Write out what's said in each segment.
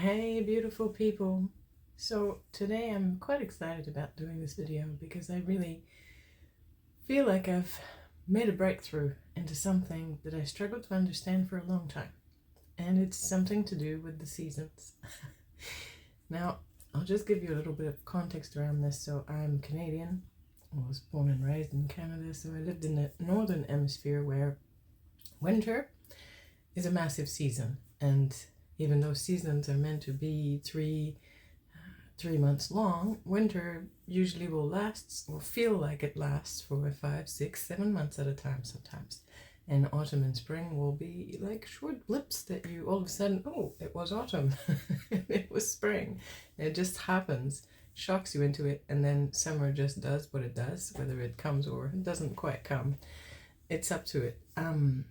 Hey beautiful people. So today I'm quite excited about doing this video because I really feel like I've made a breakthrough into something that I struggled to understand for a long time. And it's something to do with the seasons. Now, I'll just give you a little bit of context around this. So I'm Canadian. I was born and raised in Canada, so I lived in the northern hemisphere where winter is a massive season, and even though seasons are meant to be three months long, winter usually will last or feel like it lasts for 5, 6, 7 months at a time sometimes. And autumn and spring will be like short blips that you all of a sudden, oh, it was autumn, it was spring. It just happens, shocks you into it, and then summer just does what it does, whether it comes or it doesn't quite come. It's up to it. And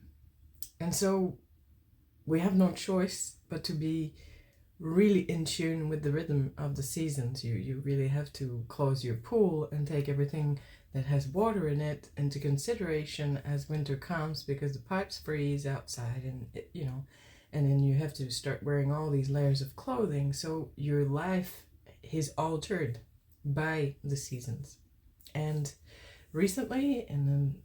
so we have no choice but to be really in tune with the rhythm of the seasons. You really have to close your pool and take everything that has water in it into consideration as winter comes, because the pipes freeze outside, and and then you have to start wearing all these layers of clothing. So your life is altered by the seasons. And recently, and then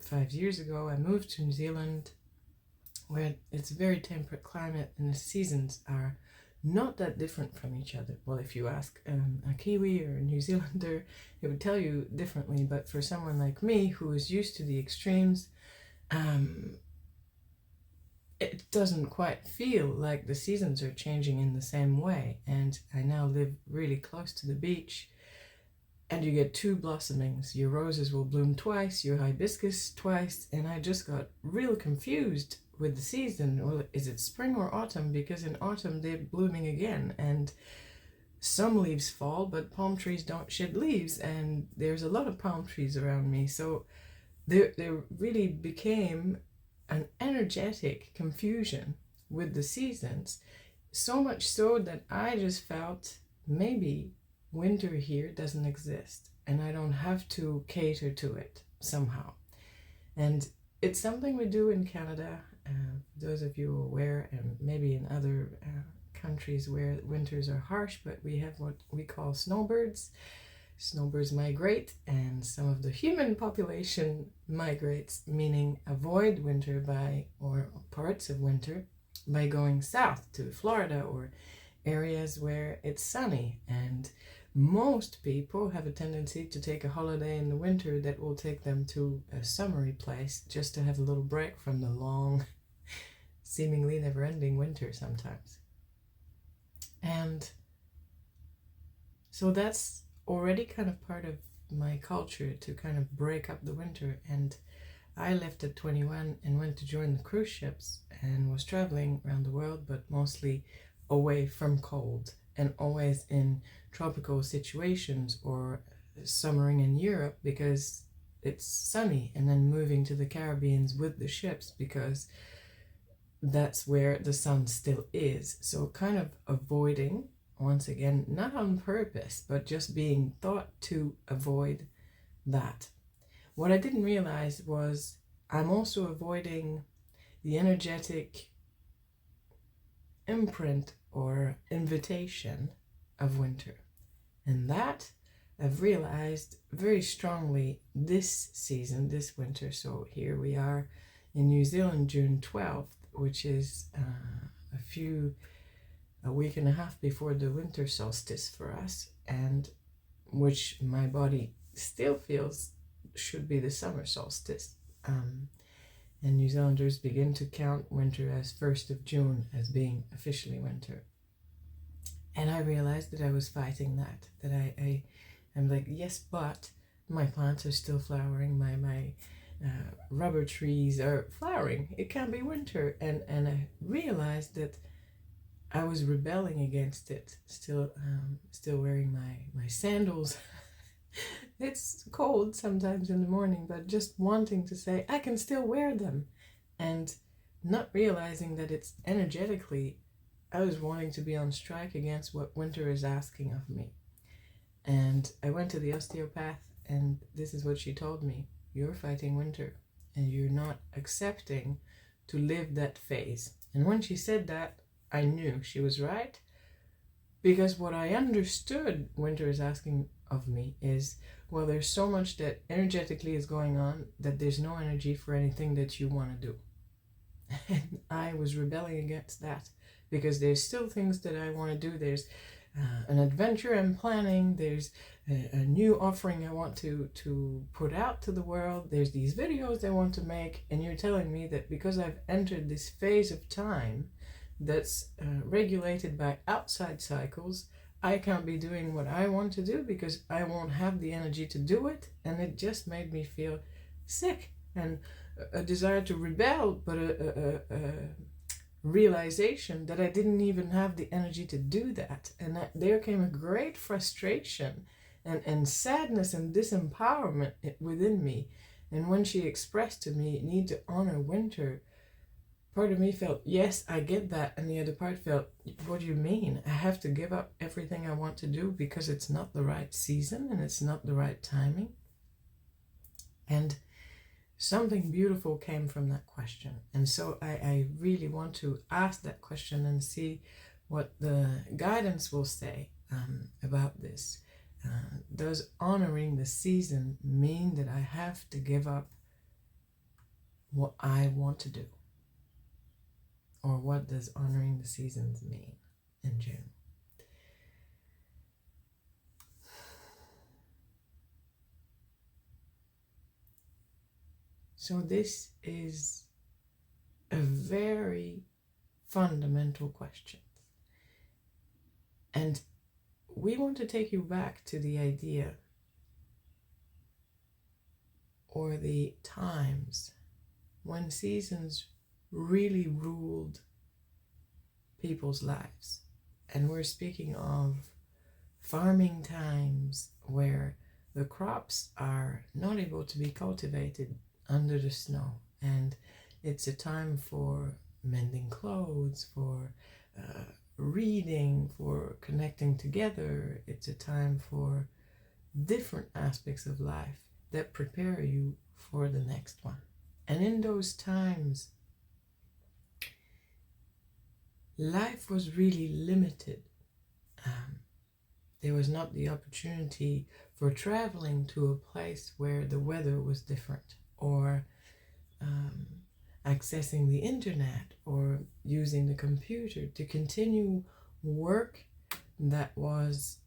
5 years ago, I moved to New Zealand, where it's a very temperate climate and the seasons are not that different from each other. Well, if you ask a Kiwi or a New Zealander, it would tell you differently. But for someone like me who is used to the extremes, it doesn't quite feel like the seasons are changing in the same way. And I now live really close to the beach, and you get two blossomings. Your roses will bloom twice, your hibiscus twice, and I just got real confused with the season. Well, is it spring or autumn? Because in autumn they're blooming again, and some leaves fall, but palm trees don't shed leaves, and there's a lot of palm trees around me. So there really became an energetic confusion with the seasons, so much so that I just felt maybe winter here doesn't exist and I don't have to cater to it somehow. And it's something we do in Canada. Those of you aware, and maybe in other countries where winters are harsh, but we have what we call snowbirds. Snowbirds migrate, and some of the human population migrates, meaning avoid winter or parts of winter, by going south to Florida or areas where it's sunny. And most people have a tendency to take a holiday in the winter that will take them to a summery place just to have a little break from the long, seemingly never-ending winter sometimes. And so that's already kind of part of my culture, to kind of break up the winter. And I left at 21 and went to join the cruise ships and was traveling around the world, but mostly away from cold, and always in tropical situations or summering in Europe because it's sunny, and then moving to the Caribbean with the ships because that's where the sun still is. So kind of avoiding, once again, not on purpose, but just being thought to avoid that. What I didn't realize was I'm also avoiding the energetic imprint or invitation of winter. And that I've realized very strongly this season, this winter. So here we are in New Zealand, June 12th, which is a week and a half before the winter solstice for us, and which my body still feels should be the summer solstice. And New Zealanders begin to count winter as 1st of June as being officially winter. And I realized that I was fighting that I'm like, yes, but my plants are still flowering, my rubber trees are flowering, it can't be winter. And I realized that I was rebelling against it, still wearing my sandals. It's cold sometimes in the morning, but just wanting to say I can still wear them, and not realizing that it's energetically I was wanting to be on strike against what winter is asking of me. And I went to the osteopath, and this is what she told me: you're fighting winter and you're not accepting to live that phase. And when she said that, I knew she was right, Because what I understood winter is asking of me is, well, there's so much that energetically is going on that there's no energy for anything that you want to do. And I was rebelling against that because there's still things that I want to do. There's an adventure I'm planning. There's a new offering I want to put out to the world. There's these videos I want to make. And you're telling me that because I've entered this phase of time that's regulated by outside cycles, I can't be doing what I want to do because I won't have the energy to do it. And it just made me feel sick and a desire to rebel, but a realization that I didn't even have the energy to do that. And there came a great frustration and sadness and disempowerment within me. And when she expressed to me need to honor winter, part of me felt, yes, I get that. And the other part felt, what do you mean? I have to give up everything I want to do because it's not the right season and it's not the right timing? And something beautiful came from that question. And so I really want to ask that question and see what the guidance will say about this. Does honoring the season mean that I have to give up what I want to do? Or what does honoring the seasons mean in June? So this is a very fundamental question. And we want to take you back to the idea or the times when seasons really ruled people's lives. And we're speaking of farming times where the crops are not able to be cultivated under the snow, and it's a time for mending clothes, for reading, for connecting together. It's a time for different aspects of life that prepare you for the next one. And in those times, life was really limited. There was not the opportunity for traveling to a place where the weather was different, or accessing the internet, or using the computer to continue work that was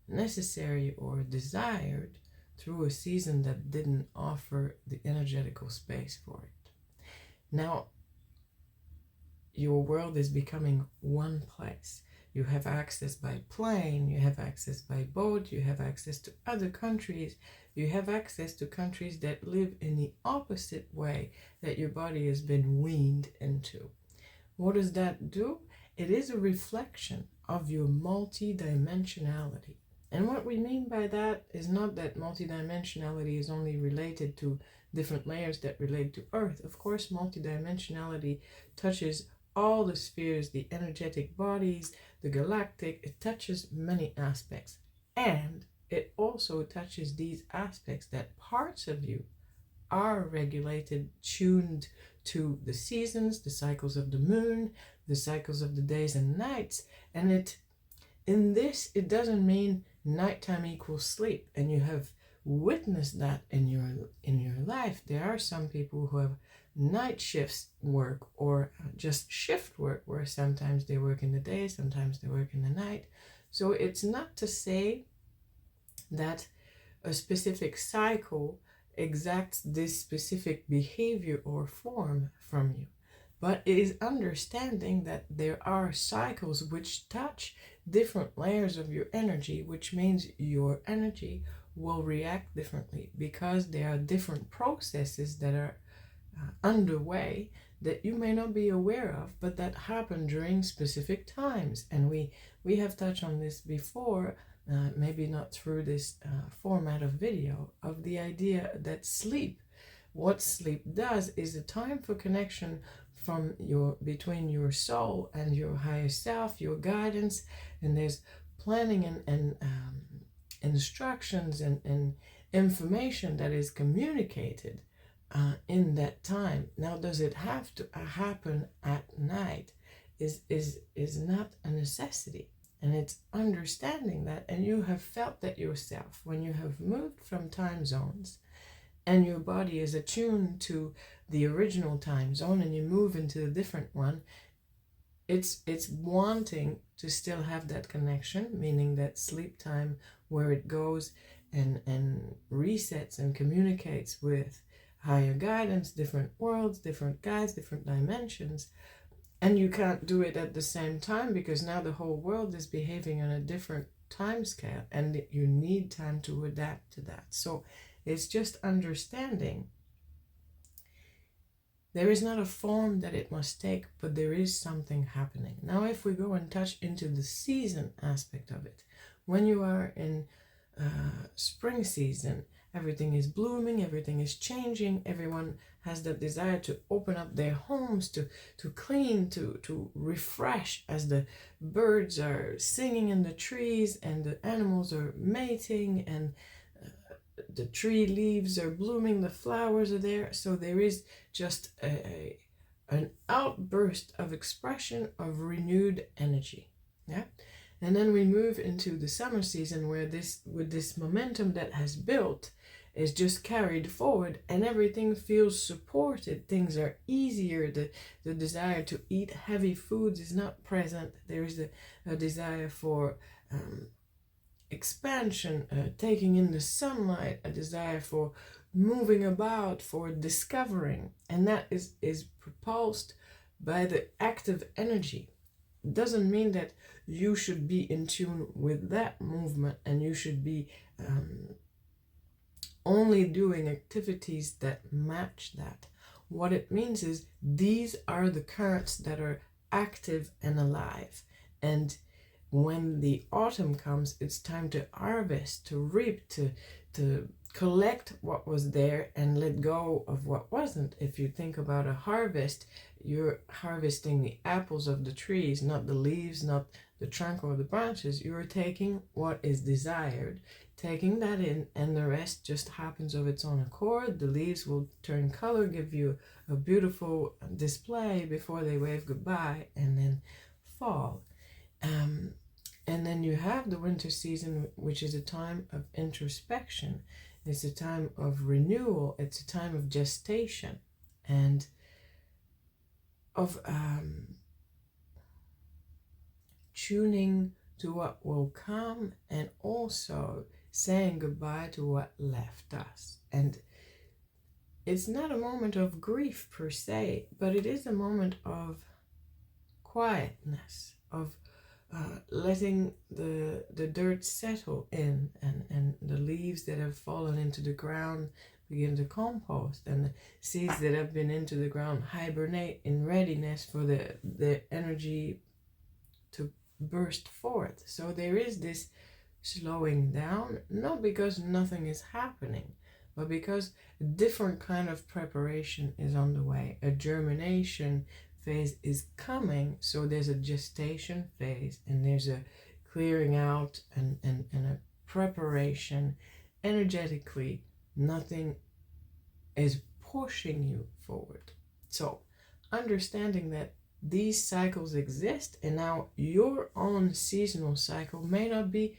necessary or desired through a season that didn't offer the energetical space for it. Now, your world is becoming one place. You have access by plane, you have access by boat, you have access to other countries, you have access to countries that live in the opposite way that your body has been weaned into. What does that do? It is a reflection of your multidimensionality. And what we mean by that is not that multidimensionality is only related to different layers that relate to Earth. Of course, multidimensionality touches all the spheres, the energetic bodies, the galactic. It touches many aspects. And it also touches these aspects that parts of you are regulated, tuned to the seasons, the cycles of the moon, the cycles of the days and nights. And it doesn't mean nighttime equals sleep. And you have witnessed that in your life. There are some people who have night shifts work, or just shift work, where sometimes they work in the day, sometimes they work in the night. So it's not to say that a specific cycle exacts this specific behavior or form from you, but it is understanding that there are cycles which touch different layers of your energy, which means your energy will react differently because there are different processes that are underway that you may not be aware of, but that happen during specific times. And we have touched on this before, maybe not through this format of video, of the idea that what sleep does is a time for connection between your soul and your higher self, your guidance, and there's planning and instructions and information that is communicated in that time. Now, does it have to happen at night? Is not a necessity. And it's understanding that, and you have felt that yourself when you have moved from time zones and your body is attuned to the original time zone and you move into a different one. It's wanting to still have that connection, meaning that sleep time where it goes and resets and communicates with higher guidance, different worlds, different guides, different dimensions. And you can't do it at the same time because now the whole world is behaving on a different time scale and you need time to adapt to that. So it's just understanding there is not a form that it must take, but there is something happening. Now, if we go and touch into the season aspect of it, when you are in spring season, everything is blooming, everything is changing, everyone has that desire to open up their homes, to clean, to refresh as the birds are singing in the trees and the animals are mating and the tree leaves are blooming, the flowers are there. So there is just an outburst of expression of renewed energy. Yeah. And then we move into the summer season where this momentum that has built is just carried forward and everything feels supported. Things are easier. The desire to eat heavy foods is not present. There is a desire for expansion, taking in the sunlight, a desire for moving about, for discovering, and that is propulsed by the active energy. It doesn't mean that you should be in tune with that movement and you should be only doing activities that match that. What it means is these are the currents that are active and alive, and when the autumn comes, it's time to harvest, to reap, to collect what was there and let go of what wasn't. If you think about a harvest, you're harvesting the apples of the trees, not the leaves, not the trunk or the branches. You're taking what is desired, taking that in, and the rest just happens of its own accord. The leaves will turn color, give you a beautiful display before they wave goodbye and then fall. And then you have the winter season, which is a time of introspection. It's a time of renewal. It's a time of gestation and of tuning to what will come and also saying goodbye to what left us. And it's not a moment of grief per se, but it is a moment of quietness, of letting the dirt settle in and the leaves that have fallen into the ground begin to compost, and the seeds that have been into the ground hibernate in readiness for the energy to burst forth. So there is this slowing down, not because nothing is happening, but because a different kind of preparation is on the way. A germination phase is coming, so there's a gestation phase and there's a clearing out and a preparation. Energetically, nothing is pushing you forward. So understanding that these cycles exist, and now your own seasonal cycle may not be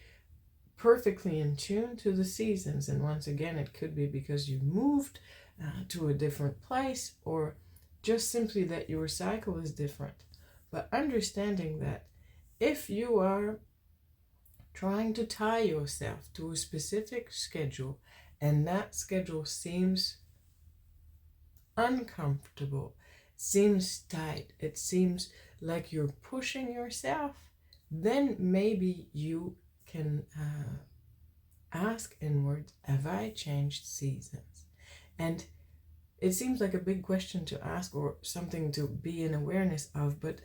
perfectly in tune to the seasons, and once again it could be because you moved to a different place, or just simply that your cycle is different. But understanding that if you are trying to tie yourself to a specific schedule and that schedule seems uncomfortable, seems tight, it seems like you're pushing yourself, then maybe you can ask inward, have I changed seasons? And it seems like a big question to ask or something to be in awareness of, but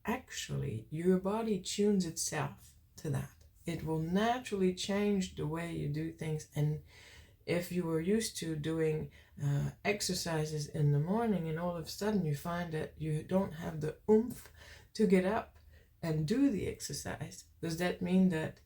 actually your body tunes itself to that. It will naturally change the way you do things. And if you were used to doing exercises in the morning and all of a sudden you find that you don't have the oomph to get up and do the exercise, does that mean that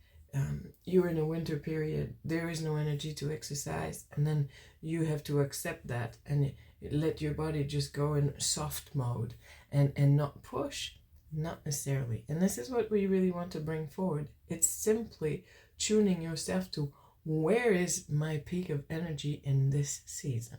you're in a winter period, there is no energy to exercise, and then you have to accept that and let your body just go in soft mode and not push? Not necessarily. And this is what we really want to bring forward. It's simply tuning yourself to where is my peak of energy in this season?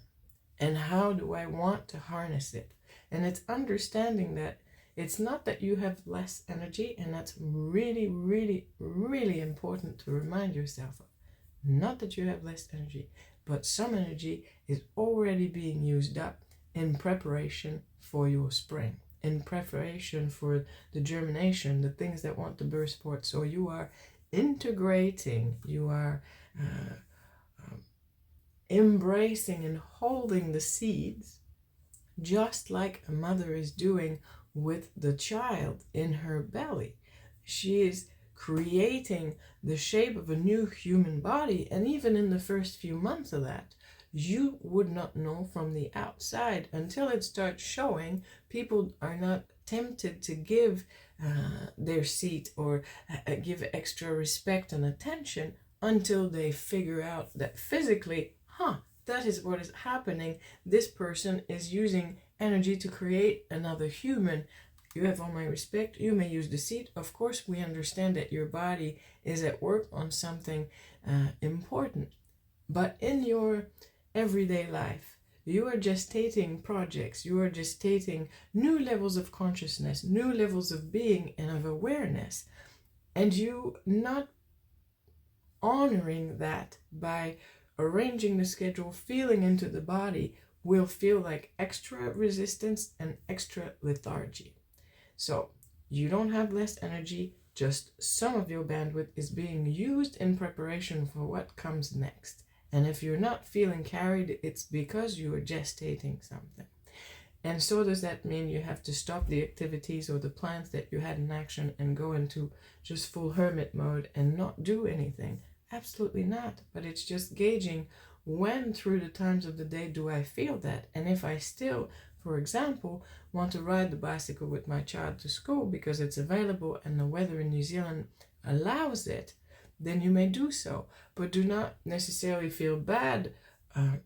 And how do I want to harness it? And it's understanding that it's not that you have less energy, and that's really, really, really important to remind yourself of. Not that you have less energy, but some energy is already being used up in preparation for your spring, in preparation for the germination, the things that want to burst forth. So you are integrating, you are embracing and holding the seeds, just like a mother is doing with the child in her belly. She is creating the shape of a new human body, and even in the first few months of that, you would not know from the outside until it starts showing. People are not tempted to give their seat or give extra respect and attention until they figure out that physically, that is what is happening. This person is using energy to create another human. You have all my respect. You may use the seat. Of course, we understand that your body is at work on something important. But in your everyday life, you are gestating projects. You are gestating new levels of consciousness, new levels of being and of awareness. And you not honoring that by arranging the schedule, feeling into the body, will feel like extra resistance and extra lethargy. So you don't have less energy, just some of your bandwidth is being used in preparation for what comes next. And if you're not feeling carried, it's because you are gestating something. And so does that mean you have to stop the activities or the plans that you had in action and go into just full hermit mode and not do anything? Absolutely not. But it's just gauging when through the times of the day do I feel that. And if I still, for example, want to ride the bicycle with my child to school because it's available and the weather in New Zealand allows it, then you may do so. But do not necessarily feel bad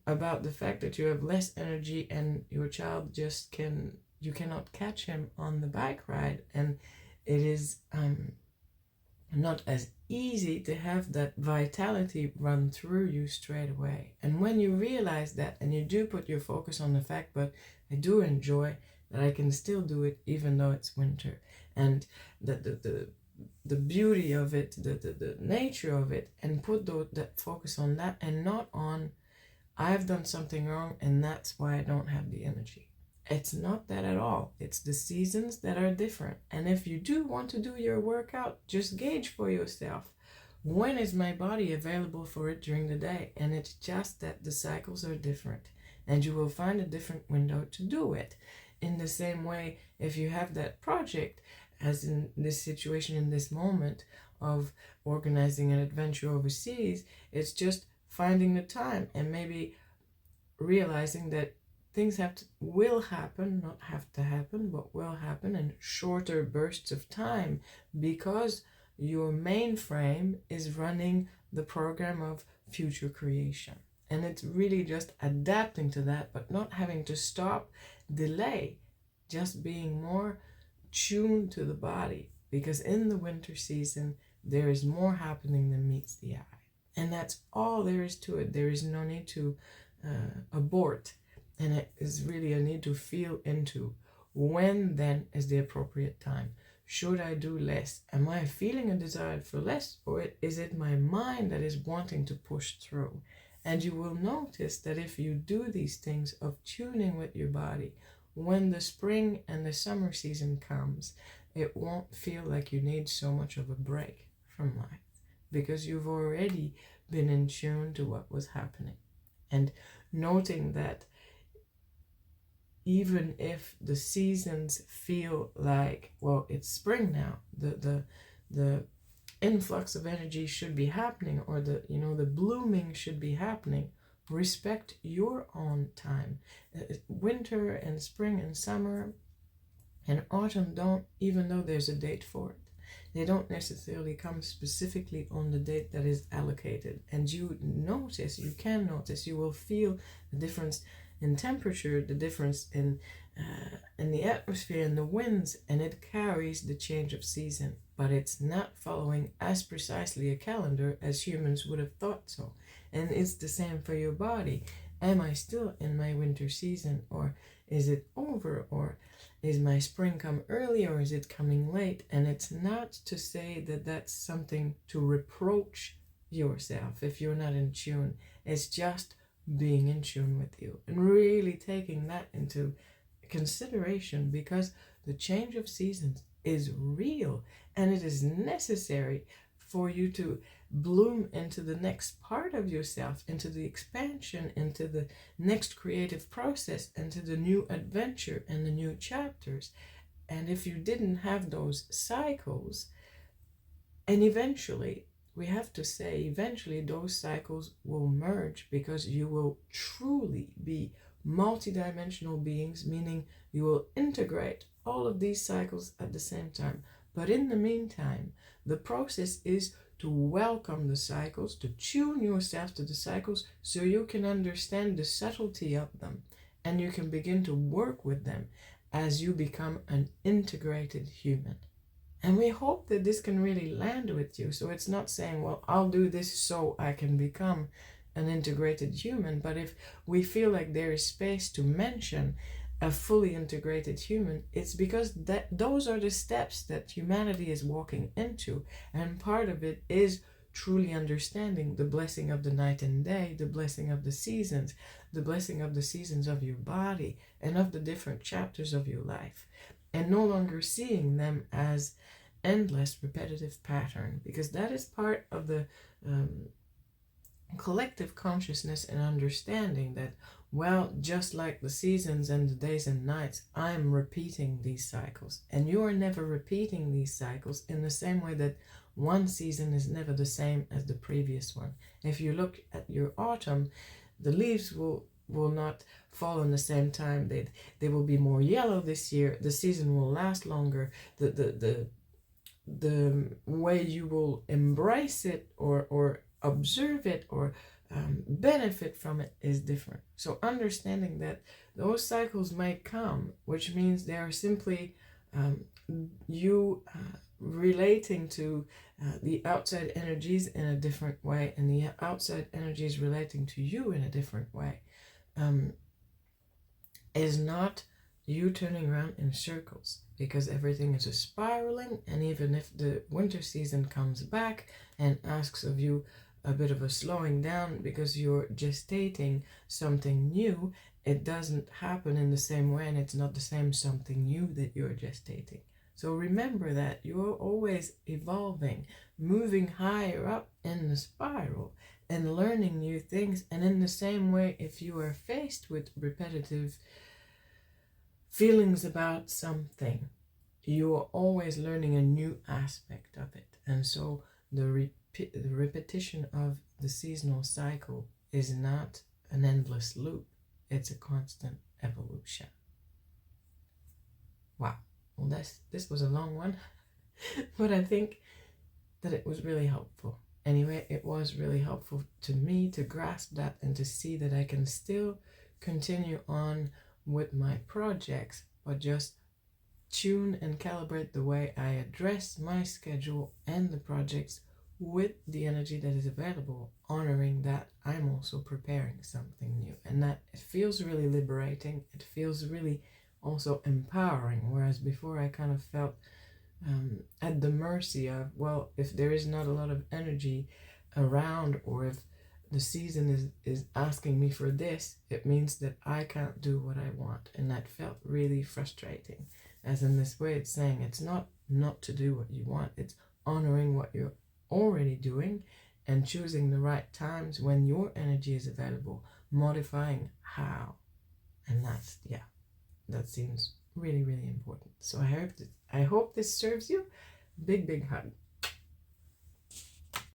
about the fact that you have less energy and your child you cannot catch him on the bike ride. And it is not as easy to have that vitality run through you straight away. And when you realize that and you do put your focus on the fact, but I do enjoy that I can still do it even though it's winter, and the beauty of it, the nature of it, and put that focus on that and not on I've done something wrong and that's why I don't have the energy. It's not that at all. It's the seasons that are different. And if you do want to do your workout, just gauge for yourself, when is my body available for it during the day? And it's just that the cycles are different and you will find a different window to do it. In the same way, if you have that project, as in this situation, in this moment of organizing an adventure overseas, it's just finding the time and maybe realizing that things will happen, not have to happen, but will happen in shorter bursts of time because your mainframe is running the program of future creation. And it's really just adapting to that, but not having to stop, delay, just being more tuned to the body, because in the winter season, there is more happening than meets the eye. And that's all there is to it. There is no need to abort. And it is really a need to feel into when then is the appropriate time. Should I do less? Am I feeling a desire for less? Or is it my mind that is wanting to push through? And you will notice that if you do these things of tuning with your body, when the spring and the summer season comes, it won't feel like you need so much of a break from life, because you've already been in tune to what was happening. And noting that even if the seasons feel like, well, it's spring now, the influx of energy should be happening, or the blooming should be happening, respect your own time. Winter and spring and summer and autumn don't, even though there's a date for it, they don't necessarily come specifically on the date that is allocated. And you can notice, you will feel the difference in temperature, the difference in in the atmosphere and the winds, and it carries the change of season, but it's not following as precisely a calendar as humans would have thought so. And it's the same for your body. Am I still in my winter season, or is it over, or is my spring come early, or is it coming late? And it's not to say that that's something to reproach yourself if you're not in tune. It's just being in tune with you and really taking that into consideration, because the change of seasons is real and it is necessary for you to bloom into the next part of yourself, into the expansion, into the next creative process, into the new adventure and the new chapters. And if you didn't have those cycles, and eventually, we have to say, eventually those cycles will merge, because you will truly be multidimensional beings, meaning you will integrate all of these cycles at the same time. But in the meantime, the process is to welcome the cycles, to tune yourself to the cycles so you can understand the subtlety of them and you can begin to work with them as you become an integrated human. And we hope that this can really land with you. So it's not saying, well, I'll do this so I can become an integrated human. But if we feel like there is space to mention a fully integrated human, it's because those are the steps that humanity is walking into. And part of it is truly understanding the blessing of the night and day, the blessing of the seasons of your body and of the different chapters of your life. And no longer seeing them as endless repetitive pattern, because that is part of the collective consciousness and understanding that, well, just like the seasons and the days and nights, I'm repeating these cycles, and you are never repeating these cycles in the same way that one season is never the same as the previous one. If you look at your autumn, the leaves will not fall in the same time. They will be more yellow this year. The season will last longer. The way you will embrace it or observe it or benefit from it is different. So understanding that those cycles may come, which means they are simply you relating to the outside energies in a different way, and the outside energies relating to you in a different way, is not you turning around in circles, because everything is a spiraling. And even if the winter season comes back and asks of you a bit of a slowing down because you're gestating something new, it doesn't happen in the same way, and it's not the same something new that you're gestating. So remember that you're always evolving, moving higher up in the spiral and learning new things. And in the same way, if you are faced with repetitive feelings about something, you are always learning a new aspect of it. And so the repetition of the seasonal cycle is not an endless loop. It's a constant evolution. Wow. Well, this was a long one, but I think that it was really helpful. Anyway, it was really helpful to me to grasp that and to see that I can still continue on with my projects, but just tune and calibrate the way I address my schedule and the projects with the energy that is available, honoring that I'm also preparing something new. And that it feels really liberating. It feels really also empowering, whereas before I kind of felt at the mercy of, well, if there is not a lot of energy around, or if the season is asking me for this, it means that I can't do what I want. And that felt really frustrating, as in this way it's saying it's not to do what you want, it's honoring what you're already doing and choosing the right times when your energy is available, modifying how. And that seems really, really important. So I hope this serves you. Big hug.